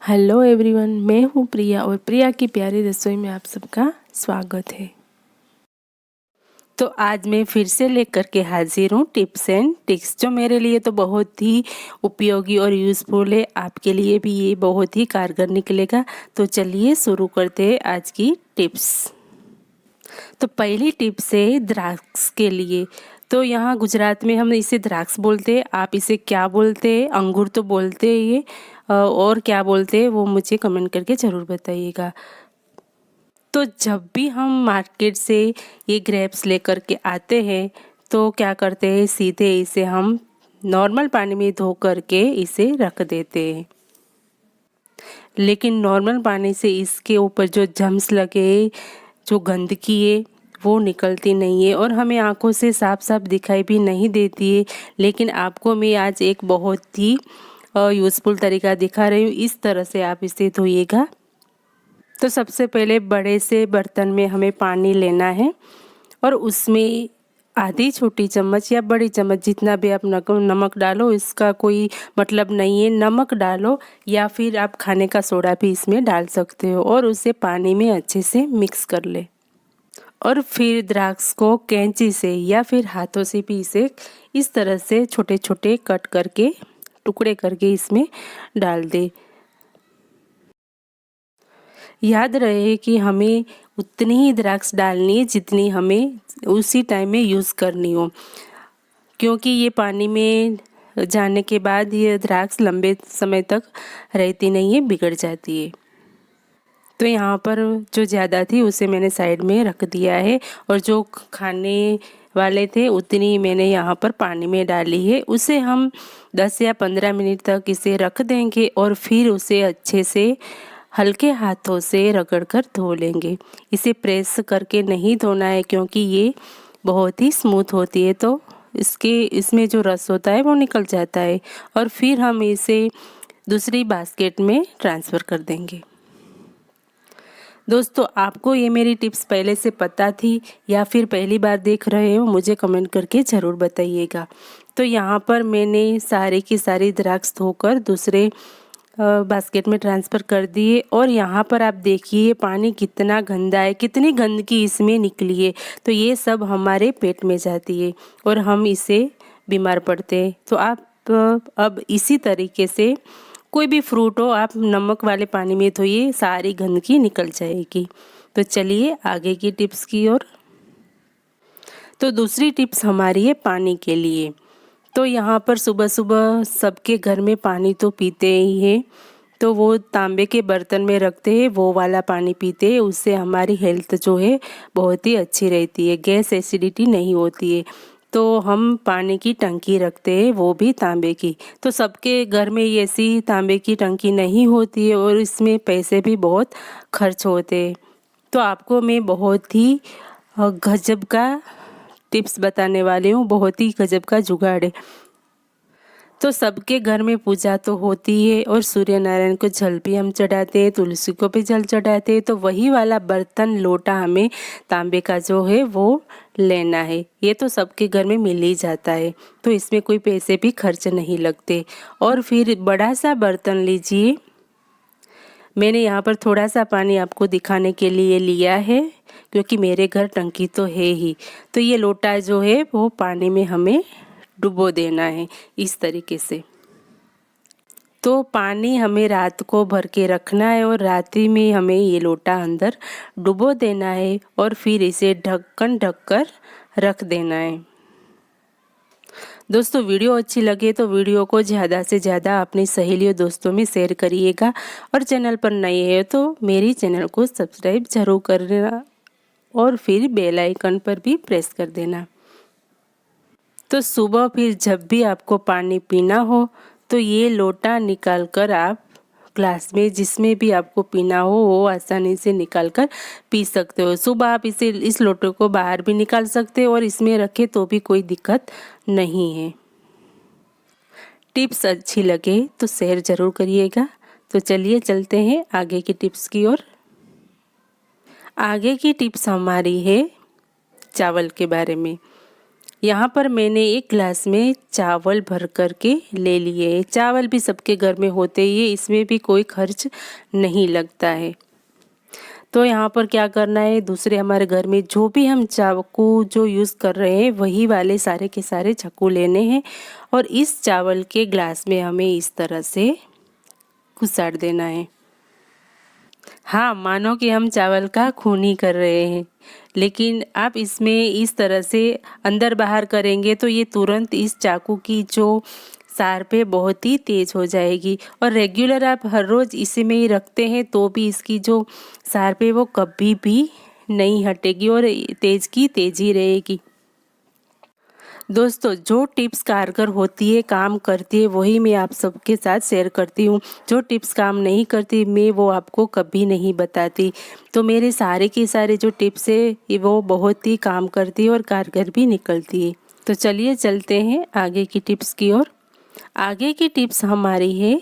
Hello everyone, मैं हूँ प्रिया और प्रिया की प्यारी रसोई में आप सबका स्वागत है। तो आज मैं फिर से लेकर के हाजिर हूँ टिप्स एंड ट्रिक्स, जो मेरे लिए तो बहुत ही उपयोगी और यूज़फुल है। आपके लिए भी ये बहुत ही कारगर निकलेगा। तो चलिए शुरू करते हैं आज की टिप्स। तो पहली टिप्स है द्राक्ष के लिए। तो यहाँ गुजरात में हम इसे द्राक्ष बोलते हैं। आप इसे क्या बोलते हैं? अंगूर तो बोलते हैं ये, और क्या बोलते हैं वो मुझे कमेंट करके ज़रूर बताइएगा। तो जब भी हम मार्केट से ये ग्रेप्स लेकर के आते हैं तो क्या करते हैं, सीधे इसे हम नॉर्मल पानी में धो करके इसे रख देते हैं। लेकिन नॉर्मल पानी से इसके ऊपर जो जम्स लगे, जो गंदगी है वो निकलती नहीं है और हमें आंखों से साफ साफ दिखाई भी नहीं देती है। लेकिन आपको मैं आज एक बहुत ही यूज़फुल तरीका दिखा रही हूँ। इस तरह से आप इसे धोइएगा। तो सबसे पहले बड़े से बर्तन में हमें पानी लेना है और उसमें आधी छोटी चम्मच या बड़ी चम्मच, जितना भी आप नमक डालो, इसका कोई मतलब नहीं है। नमक डालो या फिर आप खाने का सोडा भी इसमें डाल सकते हो और उसे पानी में अच्छे से मिक्स कर ले। और फिर द्राक्ष को कैंची से या फिर हाथों से भी इसे इस तरह से छोटे छोटे कट करके, टुकड़े करके इसमें डाल दे। याद रहे कि हमें उतनी ही द्राक्ष डालनी है जितनी हमें उसी टाइम में यूज़ करनी हो, क्योंकि ये पानी में जाने के बाद ये द्राक्ष लंबे समय तक रहती नहीं है, बिगड़ जाती है। तो यहाँ पर जो ज़्यादा थी उसे मैंने साइड में रख दिया है और जो खाने वाले थे उतनी मैंने यहाँ पर पानी में डाली है। उसे हम 10 या 15 मिनट तक इसे रख देंगे और फिर उसे अच्छे से हल्के हाथों से रगड़ कर धो लेंगे। इसे प्रेस करके नहीं धोना है क्योंकि ये बहुत ही स्मूथ होती है, तो इसमें जो रस होता है वो निकल जाता है। और फिर हम इसे दूसरी बास्केट में ट्रांसफ़र कर देंगे। दोस्तों, आपको ये मेरी टिप्स पहले से पता थी या फिर पहली बार देख रहे हो, मुझे कमेंट करके ज़रूर बताइएगा। तो यहाँ पर मैंने सारी की सारी द्राक्ष धोकर दूसरे बास्केट में ट्रांसफ़र कर दिए और यहाँ पर आप देखिए पानी कितना गंदा है, कितनी गंदगी इसमें निकली है। तो ये सब हमारे पेट में जाती है और हम इससे बीमार पड़ते हैं। तो आप अब इसी तरीके से कोई भी फ्रूट हो, आप नमक वाले पानी में धोइए, सारी गंदगी निकल जाएगी। तो चलिए आगे की टिप्स की ओर। तो दूसरी टिप्स हमारी है पानी के लिए। तो यहाँ पर सुबह सुबह सबके घर में पानी तो पीते ही हैं, तो वो तांबे के बर्तन में रखते हैं, वो वाला पानी पीते हैं। उससे हमारी हेल्थ जो है बहुत ही अच्छी रहती है, गैस एसिडिटी नहीं होती है। तो हम पानी की टंकी रखते हैं, वो भी तांबे की। तो सबके घर में ऐसी तांबे की टंकी नहीं होती है और इसमें पैसे भी बहुत खर्च होते हैं। तो आपको मैं बहुत ही गजब का टिप्स बताने वाली हूँ, बहुत ही गजब का जुगाड़ है। तो सबके घर में पूजा तो होती है और सूर्य नारायण को जल भी हम चढ़ाते हैं, तुलसी को भी जल चढ़ाते हैं। तो वही वाला बर्तन, लोटा हमें तांबे का जो है वो लेना है। ये तो सबके घर में मिल ही जाता है, तो इसमें कोई पैसे भी खर्च नहीं लगते। और फिर बड़ा सा बर्तन लीजिए। मैंने यहाँ पर थोड़ा सा पानी आपको दिखाने के लिए लिया है क्योंकि मेरे घर टंकी तो है ही। तो ये लोटा जो है वो पानी में हमें डुबो देना है इस तरीके से। तो पानी हमें रात को भर के रखना है और रात्रि में हमें ये लोटा अंदर डुबो देना है और फिर इसे ढक्कन ढककर रख देना है। दोस्तों, वीडियो अच्छी लगे तो वीडियो को ज़्यादा से ज़्यादा अपनी सहेलियों दोस्तों में शेयर करिएगा और चैनल पर नए हैं तो मेरी चैनल को सब्सक्राइब जरूर कर देना और फिर बेल आइकन पर भी प्रेस कर देना। तो सुबह फिर जब भी आपको पानी पीना हो तो ये लोटा निकाल कर आप ग्लास में, जिसमें भी आपको पीना हो वो आसानी से निकाल कर पी सकते हो। सुबह आप इस लोटे को बाहर भी निकाल सकते हो और इसमें रखे तो भी कोई दिक्कत नहीं है। टिप्स अच्छी लगे तो शेयर ज़रूर करिएगा। तो चलिए चलते हैं आगे की टिप्स की ओर। आगे की टिप्स हमारी है चावल के बारे में। यहाँ पर मैंने एक ग्लास में चावल भर कर के ले लिए। चावल भी सबके घर में होते ही है, इसमें भी कोई खर्च नहीं लगता है। तो यहाँ पर क्या करना है, दूसरे हमारे घर में जो भी हम चाकू जो यूज़ कर रहे हैं वही वाले सारे के सारे चाकू लेने हैं और इस चावल के ग्लास में हमें इस तरह से घुसाड़ देना है। हाँ, मानो कि हम चावल का खून ही कर रहे हैं, लेकिन आप इसमें इस तरह से अंदर बाहर करेंगे तो ये तुरंत इस चाकू की जो शार्प है बहुत ही तेज़ हो जाएगी। और रेगुलर आप हर रोज़ इसी में ही रखते हैं तो भी इसकी जो शार्प है वो कभी भी नहीं हटेगी और तेज़ की तेज़ ही रहेगी। दोस्तों, जो टिप्स कारगर होती है, काम करती है, वही मैं आप सबके साथ शेयर करती हूँ। जो टिप्स काम नहीं करती मैं वो आपको कभी नहीं बताती। तो मेरे सारे के सारे जो टिप्स है वो बहुत ही काम करती है और कारगर भी निकलती है। तो चलिए चलते हैं आगे की टिप्स की ओर। आगे की टिप्स हमारी है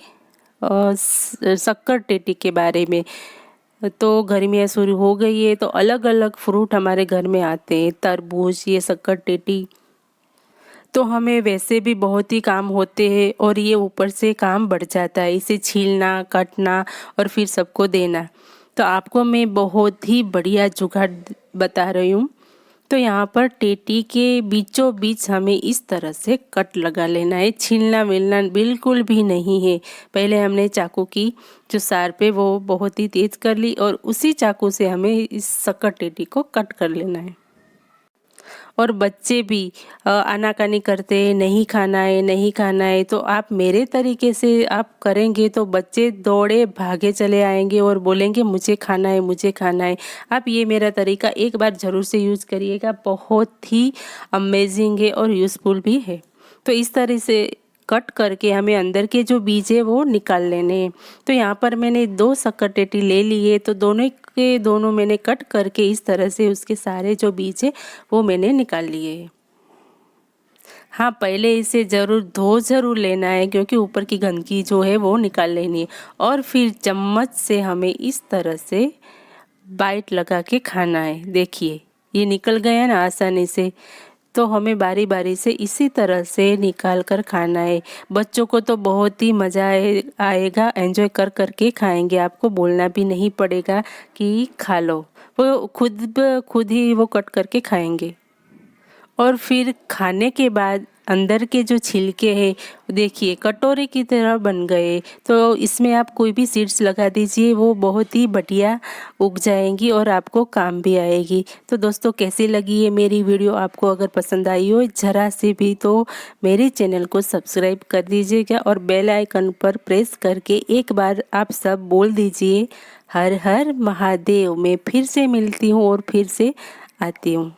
शक्कर टेटी के बारे में। तो गर्मियाँ शुरू हो गई है तो अलग अलग फ्रूट हमारे घर में आते हैं, तरबूज, ये शक्कर टेटी। तो हमें वैसे भी बहुत ही काम होते हैं और ये ऊपर से काम बढ़ जाता है, इसे छीलना, काटना और फिर सबको देना। तो आपको मैं बहुत ही बढ़िया जुगाड़ बता रही हूँ। तो यहाँ पर टेटी के बीचों बीच हमें इस तरह से कट लगा लेना है, छीलना मिलना बिल्कुल भी नहीं है। पहले हमने चाकू की जो शार्प है वो बहुत ही तेज़ कर ली और उसी चाकू से हमें इस शक्कर टेटी को कट कर लेना है। और बच्चे भी आनाकानी करते हैं, नहीं खाना है, नहीं खाना है। तो आप मेरे तरीके से आप करेंगे तो बच्चे दौड़े भागे चले आएंगे और बोलेंगे मुझे खाना है, मुझे खाना है। आप ये मेरा तरीका एक बार ज़रूर से यूज़ करिएगा, बहुत ही अमेजिंग है और यूज़फुल भी है। तो इस तरह से कट करके हमें अंदर के जो बीज है वो निकाल लेने हैं। तो यहाँ पर मैंने 2 शक्कर टेटी ले लिए, तो दोनों के दोनों मैंने कट करके इस तरह से उसके सारे जो बीज है वो मैंने निकाल लिए हैं। हाँ, पहले इसे ज़रूर लेना है क्योंकि ऊपर की गंदगी जो है वो निकाल लेनी है और फिर चम्मच से हमें इस तरह से बाइट लगा के खाना है। देखिए ये निकल गया ना आसानी से। तो हमें बारी बारी से इसी तरह से निकाल कर खाना है। बच्चों को तो बहुत ही मज़ा आएगा, एंजॉय कर कर के खाएंगे, आपको बोलना भी नहीं पड़ेगा कि खा लो, वो खुद ही वो कट करके खाएंगे। और फिर खाने के बाद अंदर के जो छिलके हैं देखिए कटोरे की तरह बन गए। तो इसमें आप कोई भी सीड्स लगा दीजिए, वो बहुत ही बढ़िया उग जाएंगी और आपको काम भी आएगी। तो दोस्तों, कैसी लगी है मेरी वीडियो? आपको अगर पसंद आई हो ज़रा से भी तो मेरे चैनल को सब्सक्राइब कर दीजिएगा और बेल आइकन पर प्रेस करके एक बार आप सब बोल दीजिए हर हर महादेव। मैं फिर से मिलती हूँ और फिर से आती हूँ।